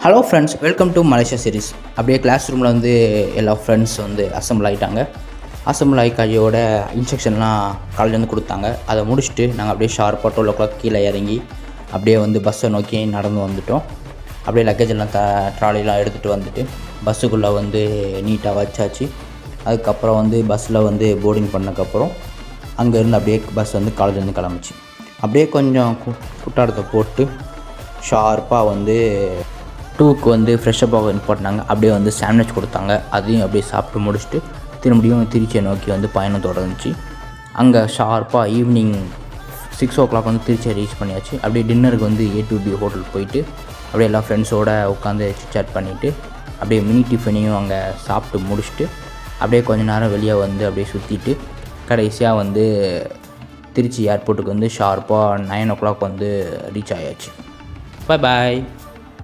Hello friends, welcome to Malaysia series. அப்படியே class ரூமில் வந்து எல்லா ஃப்ரெண்ட்ஸ் வந்து அசம்பிள் ஆகிட்டாங்க. அசம்பிள் ஆகி கையோட இன்ஸ்ட்ரக்ஷன்லாம் காலேஜ்லேருந்து கொடுத்தாங்க. அதை முடிச்சுட்டு நாங்கள் அப்படியே ஷார்ப்பாக 12 கீழே இறங்கி அப்படியே வந்து பஸ்ஸை நோக்கி நடந்து வந்துவிட்டோம். அப்படியே லக்கேஜ் எல்லாம் ட்ராலிலாம் எடுத்துகிட்டு வந்துட்டு பஸ்ஸுக்குள்ளே வந்து நீட்டாக வச்சாச்சு. அதுக்கப்புறம் வந்து பஸ்ஸில் வந்து போர்டிங் பண்ணதுக்கப்புறம் அங்கேருந்து அப்படியே பஸ் வந்து காலேஜ்லேருந்து கிளம்பிச்சு. அப்படியே கொஞ்சம் குட்டாடத்தை போட்டு ஷார்ப்பாக வந்து 2க்கு வந்து ஃப்ரெஷ்ஷப் ஆக பண்ணாங்க. அப்படியே வந்து சாண்ட்விச் கொடுத்தாங்க. அதையும் அப்படியே சாப்பிட்டு முடிச்சுட்டு திரும்பியும் திருச்சியை நோக்கி வந்து பயணம் தொடர்ந்துச்சு. அங்கே ஷார்ப்பாக ஈவினிங் 6 வந்து திருச்சியை ரீச் பண்ணியாச்சு. அப்படியே டின்னருக்கு வந்து A2B ஹோட்டல் போயிட்டு அப்படியே எல்லா ஃப்ரெண்ட்ஸோடு உட்காந்து சாட் பண்ணிவிட்டு அப்படியே மினி டிஃபனையும் அங்கே சாப்பிட்டு முடிச்சுட்டு அப்படியே கொஞ்ச நேரம் வெளியே வந்து அப்படியே சுற்றிட்டு கடைசியாக வந்து திருச்சி ஏர்போர்ட்டுக்கு வந்து ஷார்ப்பாக 9 வந்து ரீச் ஆயாச்சு. பாய்.